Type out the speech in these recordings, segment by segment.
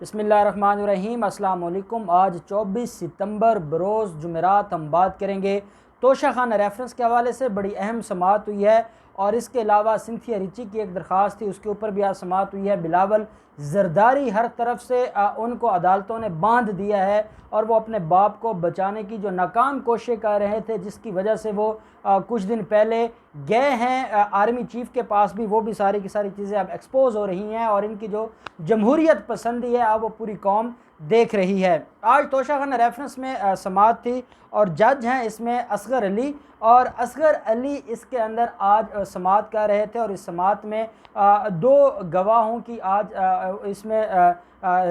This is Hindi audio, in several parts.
बिस्मिल्लाहिर्रहमानिर्रहीम। अस्सलाम वालेकुम। आज 24 सितंबर बरोज़ जुमेरात हम बात करेंगे तोशा खाना रेफरेंस के हवाले से। बड़ी अहम समाअत हुई है और इसके अलावा सिंथिया रिची की एक दरख्वास्त थी, उसके ऊपर भी आज समाअत हुई है। बिलावल जरदारी हर तरफ से उनको अदालतों ने बांध दिया है और वो अपने बाप को बचाने की जो नाकाम कोशिश कर रहे थे, जिसकी वजह से वो कुछ दिन पहले गए हैं आर्मी चीफ के पास भी, वो भी सारी की सारी चीज़ें अब एक्सपोज हो रही हैं और इनकी जो जमहूरियत पसंदी है अब वो पूरी कौम देख रही है। आज तोशा खाना रेफरेंस में समाअत थी और जज हैं इसमें असगर अली, और असगर अली इसके अंदर आज समाअत कर रहे थे। और इस समाअत में दो गवाहों की आज इसमें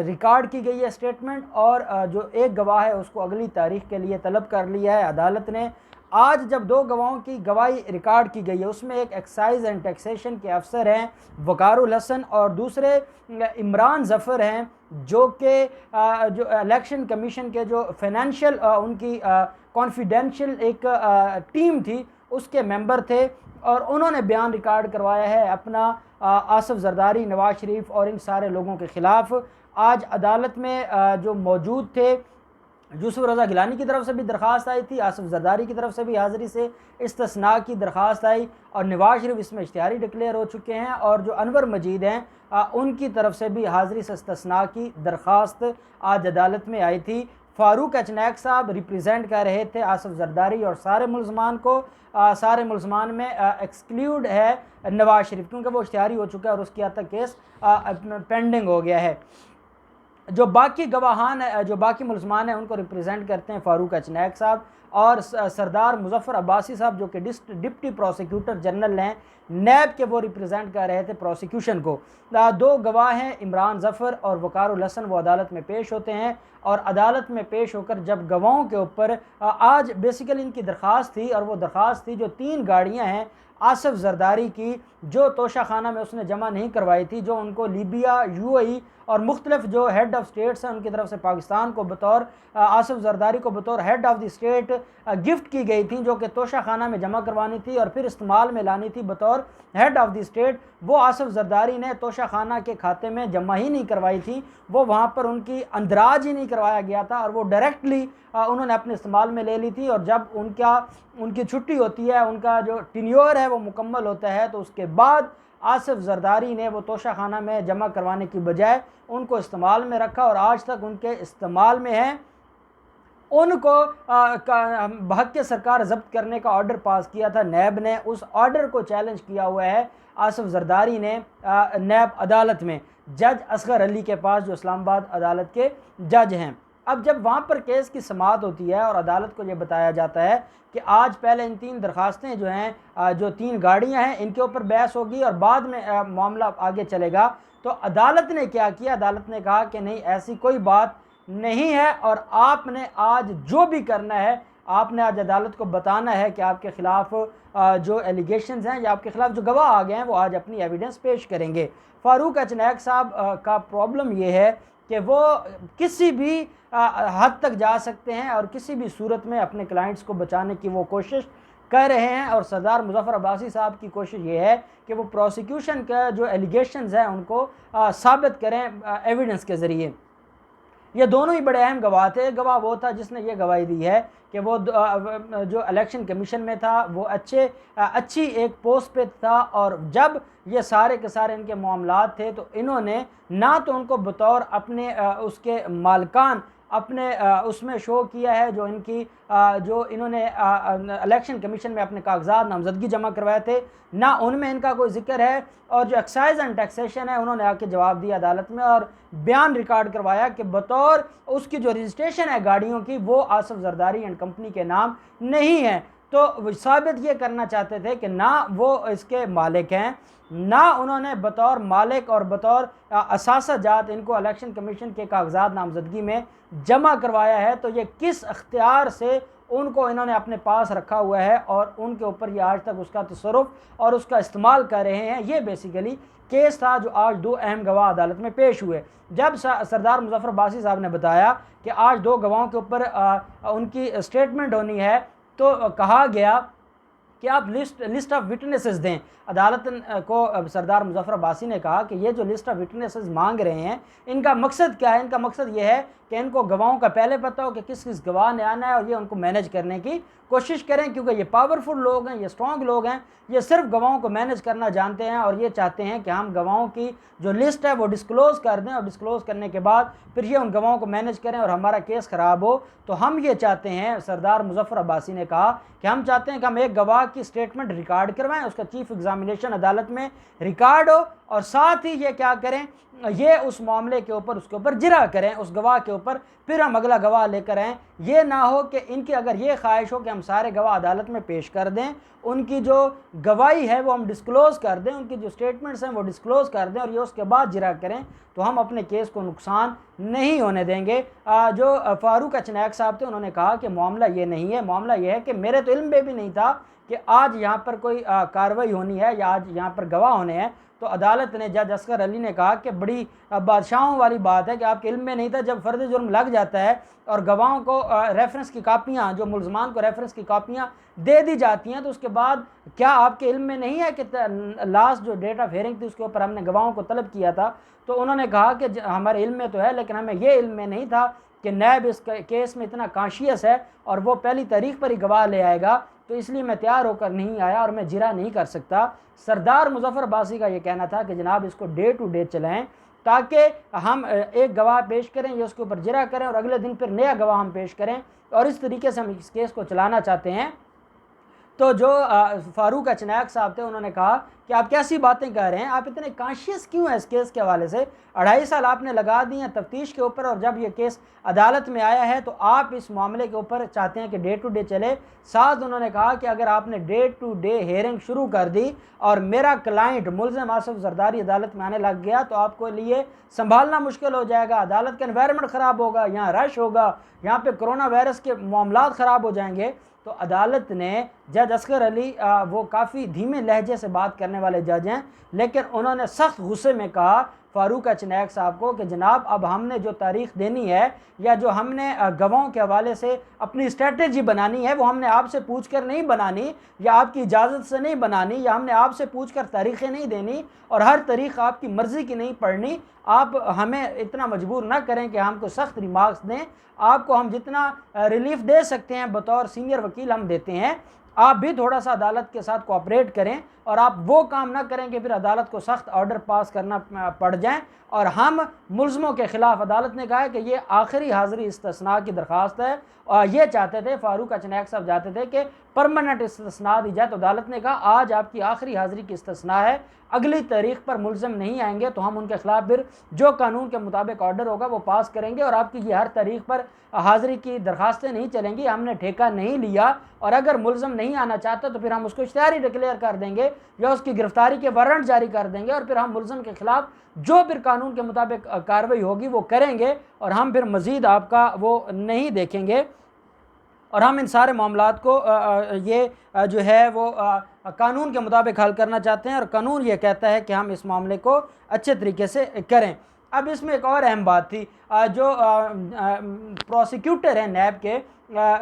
रिकॉर्ड की गई है स्टेटमेंट, और जो एक गवाह है उसको अगली तारीख के लिए तलब कर लिया है अदालत ने। आज जब दो गवाहों की गवाही रिकॉर्ड की गई है, उसमें एक एक्साइज एंड टैक्सेशन के अफसर हैं वकारुल हसन और दूसरे इमरान ज़फ़र हैं, जो कि जो इलेक्शन कमीशन के जो फाइनेंशियल उनकी कॉन्फिडेंशियल एक टीम थी उसके मेंबर थे। और उन्होंने बयान रिकॉर्ड करवाया है अपना आसिफ जरदारी, नवाज शरीफ और इन सारे लोगों के ख़िलाफ़। आज अदालत में जो मौजूद थे, यूसुफ रज़ा गिलानी की तरफ से भी दरख्वास्त आई थी, आसिफ जरदारी की तरफ से भी हाज़िरी से इस्तिस्ना की दरख्वास्त आई, और नवाज शरीफ इसमें इश्तिहारी डिक्लेयर हो चुके हैं, और जो अनवर मजीद हैं उनकी तरफ से भी हाज़िरी से इस्तिस्ना की दरख्वास्त आज अदालत में आई थी। फ़ारूक अचनैक साहब रिप्रेजेंट कर रहे थे आसिफ जरदारी और सारे मुलजमान को। सारे मुलजमान में एक्सक्लूड है नवाज शरीफ, क्योंकि वो इश्तिहारी हो चुका है और उसके हद तक केस पेंडिंग हो गया है। जो बाकी गवाहान है, जो बाकी मुलजमान हैं, उनको रिप्रेजेंट करते हैं फ़ारूक अचनैक साहब और सरदार मुजफ़्फ़र अब्बासी साहब, जो कि डिप्टी प्रोसिक्यूटर जनरल हैं नैब के, वो रिप्रेजेंट कर रहे थे प्रोसिक्यूशन को। दो गवाह हैं इमरान ज़फ़र और वकारुल हसन, वो अदालत में पेश होते हैं और अदालत में पेश होकर जब गवाहों के ऊपर आज बेसिकली इनकी दरख्वास्त थी, और वो दरख्वास्त थी जो 3 गाड़ियाँ हैं आसिफ जरदारी की जो तोशा खाना में उसने जमा नहीं करवाई थी, जो उनको लीबिया, यूएई और मुख्तलिफ जो हेड ऑफ़ स्टेट्स हैं उनकी तरफ से पाकिस्तान को बतौर आसिफ जरदारी को बतौर head of the state gift की गई थी, जो कि तोशा खाना में जमा करवानी थी और फिर इस्तेमाल में लानी थी बतौर हेड ऑफ़ द स्टेट। वो आसिफ जरदारी ने तोशा खाना के खाते में जमा ही नहीं करवाई थी, वो वहाँ पर उनकी अंदराज ही नहीं करवाया गया था और वो डायरेक्टली उन्होंने अपने इस्तेमाल में ले ली थी। और जब उनकी छुट्टी होती है, उनका जो टेन्योर है वो मुकम्मल होता है, तो उसके बाद आसिफ जरदारी ने वो तोशा खाना में जमा करवाने की बजाय उनको इस्तेमाल में रखा और आज तक उनके इस्तेमाल में है। उनको बहक के सरकार जब्त करने का ऑर्डर पास किया था नैब ने, उस ऑर्डर को चैलेंज किया हुआ है आसिफ जरदारी ने नैब अदालत में जज असगर अली के पास, जो इस्लामाबाद अदालत के जज हैं। अब जब वहाँ पर केस की समाअत होती है और अदालत को ये बताया जाता है कि आज पहले इन 3 दरख्वास्तें जो हैं, जो 3 गाड़ियाँ हैं, इनके ऊपर बहस होगी और बाद में मामला आगे चलेगा, तो अदालत ने क्या किया? अदालत ने कहा कि नहीं, ऐसी कोई बात नहीं है और आपने आज जो भी करना है, आपने आज अदालत को बताना है कि आपके ख़िलाफ़ जो एलिगेशंस हैं या आपके ख़िलाफ़ जो गवाह आ गए हैं वो आज अपनी एविडेंस पेश करेंगे। फ़ारूक अचनैक साहब का प्रॉब्लम ये है कि वो किसी भी हद तक जा सकते हैं और किसी भी सूरत में अपने क्लाइंट्स को बचाने की वो कोशिश कर रहे हैं, और सरदार मुजफ़्फ़र अब्बासी साहब की कोशिश ये है कि वो प्रोसिक्यूशन का जो एलिगेशंस हैं उनको साबित करें एविडेंस के ज़रिए। ये दोनों ही बड़े अहम गवाह थे। गवाह वो था जिसने ये गवाही दी है कि वो जो इलेक्शन कमीशन में था वो अच्छी एक पोस्ट पे था, और जब ये सारे के सारे इनके मामलात थे तो इन्होंने ना तो उनको बतौर अपने उसके मालकान अपने उसमें शो किया है जो इनकी जो इन्होंने इलेक्शन कमीशन में अपने कागजात नामजदगी जमा करवाए थे, ना उनमें इनका कोई जिक्र है। और जो एक्साइज एंड टैक्सेशन है, उन्होंने आके जवाब दिया अदालत में और बयान रिकॉर्ड करवाया कि बतौर उसकी जो रजिस्ट्रेशन है गाड़ियों की, वो आसिफ जरदारी एंड कंपनी के नाम नहीं है। तो वो साबित ये करना चाहते थे कि ना वो इसके मालिक हैं, ना उन्होंने बतौर मालिक और बतौर असासाजात इनको इलेक्शन कमीशन के कागजात नामजदगी में जमा करवाया है। तो ये किस अख्तियार से उनको इन्होंने अपने पास रखा हुआ है और उनके ऊपर ये आज तक उसका तसर्रुफ़ और उसका इस्तेमाल कर रहे हैं, ये बेसिकली केस था जो आज 2 अहम गवाह अदालत में पेश हुए। जब सरदार मुजफ़्फ़र अब्बासी साहब ने बताया कि आज 2 गवाहों के ऊपर उनकी स्टेटमेंट होनी है, तो कहा गया कि आप लिस्ट ऑफ विटनेसेस दें। अदालत को सरदार मुजफ्फर अब्बासी ने कहा कि ये जो लिस्ट ऑफ विटनेसेस मांग रहे हैं, इनका मकसद क्या है? इनका मकसद ये है कि इनको गवाहों का पहले पता हो कि किस किस गवाह ने आना है और ये उनको मैनेज करने की कोशिश करें, क्योंकि ये पावरफुल लोग हैं, ये स्ट्रॉन्ग लोग हैं, ये सिर्फ गवाहों को मैनेज करना जानते हैं और ये चाहते हैं कि हम गवाहों की जो लिस्ट है वो डिस्क्लोज़ कर दें और डिस्क्लोज़ करने के बाद फिर ये उन गवाहों को मैनेज करें और हमारा केस ख़राब हो। तो हम ये चाहते हैं, सरदार मुजफ्फर अब्बासी ने कहा कि हम चाहते हैं कि हम एक गवाह की स्टेटमेंट रिकॉर्ड करवाएं, उसका चीफ एग्जामिनेशन अदालत में रिकॉर्ड हो और साथ ही ये क्या करें, ये उस मामले के ऊपर उसके ऊपर जिरा करें उस गवाह के ऊपर, फिर हम अगला गवाह लेकर आएँ। ये ना हो कि इनकी अगर ये ख्वाहिश हो कि हम सारे गवाह अदालत में पेश कर दें, उनकी जो गवाही है वो हम डिस्क्लोज़ कर दें, उनकी जो स्टेटमेंट्स हैं वो डिस्क्लोज़ कर दें और ये उसके बाद जिरा करें, तो हम अपने केस को नुकसान नहीं होने देंगे। जो फारूक अचनाक साहब थे उन्होंने कहा कि मामला ये नहीं है, मामला ये है कि मेरे तो इल्म में भी नहीं था कि आज यहाँ पर कोई कार्रवाई होनी है या आज यहाँ पर गवाह होने हैं। तो अदालत ने, जज असगर अली ने कहा कि बड़ी बादशाहों वाली बात है कि आपके इल्म में नहीं था। जब फ़र्द जुर्म लग जाता है और गवाहों को रेफरेंस की कापियाँ, जो मुल्ज़मान को रेफरेंस की कापियाँ दे दी जाती हैं, तो उसके बाद क्या आपके इल्म में नहीं है कि लास्ट जो डेट ऑफ हेयरिंग थी उसके ऊपर हमने गवाहों को तलब किया था? तो उन्होंने कहा कि हमारे इल्म में तो है, लेकिन हमें ये इल्म में नहीं था कि नैब इस केस में इतना कॉन्शियस है और वो पहली तारीख पर ही गवाह ले आएगा, तो इसलिए मैं तैयार होकर नहीं आया और मैं जिरा नहीं कर सकता। सरदार मुजफ्फर अब्बासी का ये कहना था कि जनाब इसको डे टू डे चलाएं ताकि हम एक गवाह पेश करें, ये उसके ऊपर जिरा करें और अगले दिन फिर नया गवाह हम पेश करें, और इस तरीके से हम इस केस को चलाना चाहते हैं। तो जो फारूक अचनाक साहब थे उन्होंने कहा कि आप कैसी बातें कह रहे हैं, आप इतने कॉन्शियस क्यों हैं इस केस के हवाले से? 2.5 साल आपने लगा दिए हैं तफ्तीश के ऊपर और जब ये केस अदालत में आया है तो आप इस मामले के ऊपर चाहते हैं कि डे टू डे चले। साथ उन्होंने कहा कि अगर आपने डे टू डे हेयरिंग शुरू कर दी और मेरा क्लाइंट मुल्ज़िम आसिफ जरदारी अदालत में आने लग गया तो आपको लिए संभालना मुश्किल हो जाएगा, अदालत का एनवायरनमेंट ख़राब होगा, यहाँ रश होगा, यहाँ पे कोरोना वायरस के मामलात ख़राब हो जाएंगे। तो अदालत ने, जज असगर अली वो काफ़ी धीमे लहजे से बात करने वाले जज हैं, लेकिन उन्होंने सख्त गुस्से में कहा फारूक अचनाक साहब को कि जनाब अब हमने जो तारीख देनी है या जो हमने गवाहों के हवाले से अपनी स्ट्रेटजी बनानी है वो हमने आपसे पूछ कर नहीं बनानी या आपकी इजाज़त से नहीं बनानी, या हमने आपसे पूछ कर तारीखें नहीं देनी और हर तारीख आपकी मर्ज़ी की नहीं पढ़नी। आप हमें इतना मजबूर ना करें कि हमको सख्त रिमार्क्स दें, आपको हम जितना रिलीफ दे सकते हैं बतौर सीनियर वकील हम देते हैं, आप भी थोड़ा सा अदालत के साथ कोऑपरेट करें और आप वो काम ना करें कि फिर अदालत को सख्त ऑर्डर पास करना पड़ जाए। और हम मुल्ज़मों के ख़िलाफ़, अदालत ने कहा है कि ये आखिरी हाज़िरी इस्तिस्ना की दरख्वास्त है और ये चाहते थे, फारूक अचनाक साहब चाहते थे कि परमानेंट इस्तिस्ना दी जाए। तो अदालत ने कहा आज आपकी आखिरी हाज़िरी की इस्तिस्ना है, अगली तारीख पर मुल्ज़िम नहीं आएंगे तो हम उनके ख़िलाफ़ फिर जो कानून के मुताबिक ऑर्डर होगा वो पास करेंगे और आपकी ये हर तारीख पर हाज़िरी की दरख्वास्तें नहीं चलेंगी। हमने ठेका नहीं लिया और अगर मुल्ज़िम नहीं आना चाहता तो फिर हम उसको इश्तिहारी डिक्लेयर कर देंगे या उसकी गिरफ्तारी के वारंट जारी कर देंगे और फिर हम मुल्ज़िम के ख़िलाफ़ जो फिर कानून के मुताबिक कार्रवाई होगी वो करेंगे और हम फिर मज़ीद आपका वो नहीं देखेंगे। और हम इन सारे मामलात को ये जो है वो कानून के मुताबिक हल करना चाहते हैं और कानून ये कहता है कि हम इस मामले को अच्छे तरीके से करें। अब इसमें एक और अहम बात थी, जो प्रोसिक्यूटर हैं नैब के,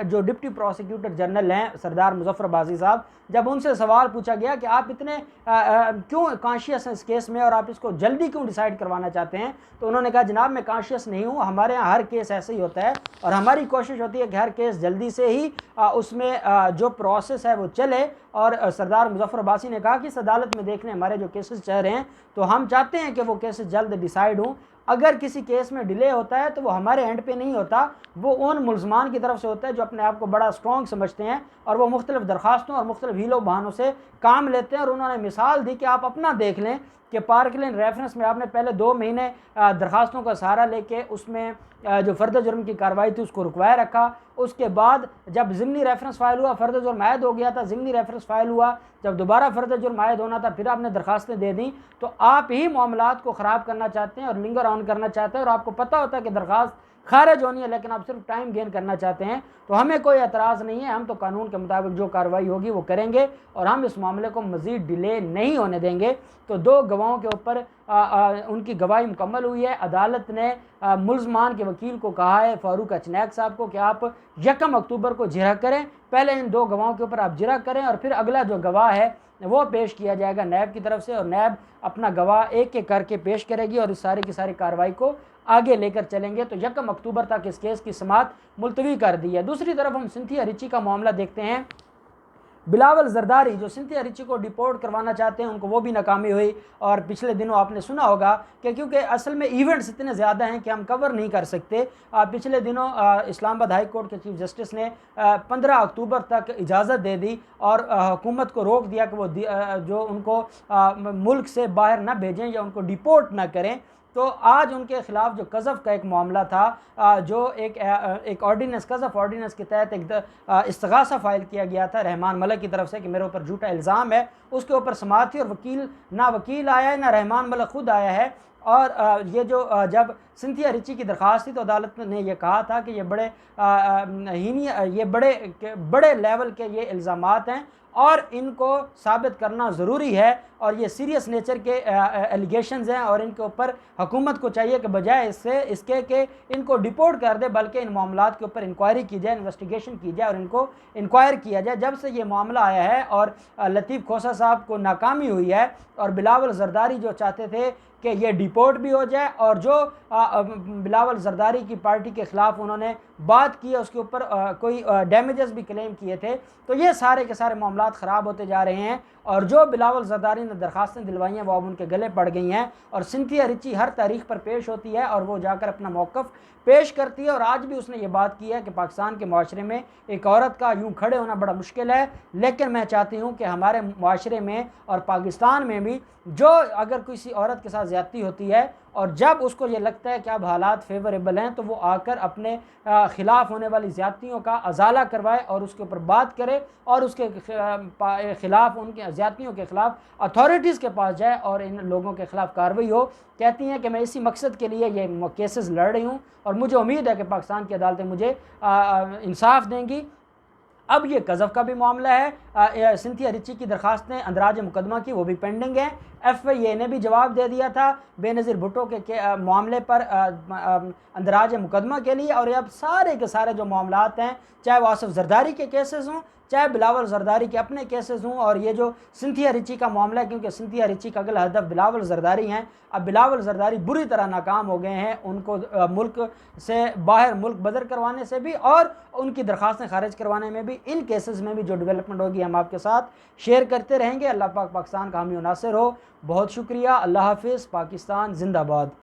जो डिप्टी प्रोसिक्यूटर जनरल हैं सरदार मुजफ्फर अब्बासी साहब, जब उनसे सवाल पूछा गया कि आप इतने क्यों कॉन्शियस हैं इस केस में और आप इसको जल्दी क्यों डिसाइड करवाना चाहते हैं, तो उन्होंने कहा जनाब मैं कॉन्शियस नहीं हूँ, हमारे यहाँ हर केस ऐसे ही होता है और हमारी कोशिश होती है कि हर केस जल्दी से ही उसमें जो प्रोसेस है वो चले। और सरदार मुजफ्फर अब्बासी ने कहा कि इस अदालत में देखने हमारे जो केसेस चल रहे हैं तो हम चाहते हैं कि वो केसेस जल्द डिसाइड हों। अगर किसी केस में डिले होता है तो वो हमारे एंड पे नहीं होता, वो उन मुल्ज़मान की तरफ से होता है जो अपने आप को बड़ा स्ट्रॉन्ग समझते हैं और वो मुख्तलिफ़ दरख्वास्तों और मुख्तलिफ़ हीलों बहानों से काम लेते हैं। और उन्होंने मिसाल दी कि आप अपना देख लें कि पार्कलैंड रेफरेंस में आपने पहले 2 महीने दरख्वास्तों का सहारा लेके उसमें जो फ़र्द जुर्म की कार्रवाई थी उसको रुकवाए रखा, उसके बाद जब ज़िमनी रेफरेंस फ़ाइल हुआ फ़र्द जुर्म आयद हो गया था, ज़िमनी रेफरेंस फ़ाइल हुआ, जब दोबारा फ़र्द जुर्म आयद होना था फिर आपने दरख्वास्तें दे दी। तो आप ही मामलात को ख़राब करना चाहते हैं और लिंगर ऑन करना चाहते हैं और आपको पता होता है कि दरख्वास्त खारिज होनी है, लेकिन आप सिर्फ टाइम गेन करना चाहते हैं, तो हमें कोई एतराज़ नहीं है। हम तो कानून के मुताबिक जो कार्रवाई होगी वो करेंगे और हम इस मामले को मज़ीद डिले नहीं होने देंगे। तो 2 गवाहों के ऊपर उनकी गवाही मुकम्मल हुई है। अदालत ने मुल्ज़मान के वकील को कहा है, फ़ारूक अचनैक साहब को, कि आप 1 अक्टूबर को जिरह करें। पहले इन 2 गवाहों के ऊपर आप जिरह करें और फिर अगला जो गवाह है वो पेश किया जाएगा नैब की तरफ से, और नैब अपना गवाह एक एक करके पेश करेगी और इस सारी की सारी कार्रवाई को आगे लेकर चलेंगे। तो 1 अक्टूबर तक इस केस की समाअत मुलतवी कर दी है। दूसरी तरफ हम सिंथिया रिची का मामला देखते हैं। बिलावल जरदारी जो सिंथिया रिची को डिपोर्ट करवाना चाहते हैं, उनको वो भी नाकामी हुई। और पिछले दिनों आपने सुना होगा कि क्योंकि असल में इवेंट्स इतने ज़्यादा हैं कि हम कवर नहीं कर सकते, पिछले दिनों इस्लामाबाद हाई कोर्ट के चीफ जस्टिस ने 15 अक्टूबर तक इजाज़त दे दी और हुकूमत को रोक दिया कि वो जो उनको मुल्क से बाहर ना भेजें या उनको डिपोर्ट ना करें। तो आज उनके ख़िलाफ़ जो कज़फ़ का एक मामला था, जो एक ऑर्डिनेंस, कज़फ़ ऑर्डिनेंस के तहत एक इस्तिग़ासा फ़ाइल किया गया था रहमान मलिक की तरफ से कि मेरे ऊपर झूठा इल्ज़ाम है, उसके ऊपर समाअत थी और वकील आया है ना रहमान मलिक ख़ुद आया है। और ये जो जब सिंथिया रिची की दरख्वास्त थी तो अदालत ने यह कहा था कि ये बड़े लेवल के ये इल्ज़ामात हैं और इनको साबित करना ज़रूरी है और ये सीरियस नेचर के एलिगेशंस हैं और इनके ऊपर हुकूमत को चाहिए कि बजाय इसके कि इनको डिपोर्ट कर दे, बल्कि इन मामलात के ऊपर इंक्वायरी की जाए, इन्वेस्टिगेशन की जाए और इनको इंक्वायर किया जाए। जब से ये मामला आया है और लतीफ़ खोसा साहब को नाकामी हुई है और बिलावल जरदारी जो चाहते थे कि ये डिपोर्ट भी हो जाए और जो बिलावल जरदारी की पार्टी के ख़िलाफ़ उन्होंने बात की है उसके ऊपर कोई डैमेजेस भी क्लेम किए थे, तो ये सारे के सारे मामलात ख़राब होते जा रहे हैं। और जो बिलावल जरदारी ने दरख्वास्तें दिलवाई हैं वो अब उनके गले पड़ गई हैं और सिंथिया रिची हर तारीख पर पेश होती है और वो जाकर अपना मौक़िफ़ पेश करती है। और आज भी उसने ये बात की है कि पाकिस्तान के माशरे में एक औरत का यूँ खड़े होना बड़ा मुश्किल है, लेकिन मैं चाहती हूँ कि हमारे माशरे में और पाकिस्तान में भी जो अगर किसी औरत के साथ ज़्यादती होती है और जब उसको ये लगता है कि अब हालात फेवरेबल हैं, तो वो आकर अपने ख़िलाफ़ होने वाली ज़्यादतियों का अजाला करवाए और उसके ऊपर बात करे और उसके ख़िलाफ़, उनकी ज़्यादतियों के ख़िलाफ़ अथॉरिटीज़ के पास जाए और इन लोगों के ख़िलाफ़ कार्रवाई हो। कहती हैं कि मैं इसी मकसद के लिए ये केसेस लड़ रही हूँ और मुझे उम्मीद है कि पाकिस्तान की अदालतें मुझे इंसाफ देंगी। अब ये कज़फ़ का भी मामला है, सिंथिया रिची की दरख्वास्तें अंदराज मुकदमा की वो भी पेंडिंग है। FIA ने भी जवाब दे दिया था बेनज़ीर भुट्टो के मामले पर अंदराज मुकदमा के लिए। और अब सारे के सारे जो मामलात हैं, चाहे वो आसिफ जरदारी के केसेस हों, चाहे बिलावल जरदारी के अपने केसेस हों, और ये जो सिंथिया रिची का मामला है, क्योंकि सिंथिया रिची का अगला हदफ बिलावल जरदारी हैं। अब बिलावल जरदारी बुरी तरह नाकाम हो गए हैं, उनको मुल्क से बाहर मुल्क बदर करवाने से भी और उनकी दरख्वास्तें खारिज करवाने में भी। इन केसेस में भी जो डेवलपमेंट होगी हम आपके साथ शेयर करते रहेंगे। अल्लाह पाक पाकिस्तान का हामी नासिर हो। बहुत शुक्रिया। अल्लाह हाफिज़। पाकिस्तान जिंदाबाद।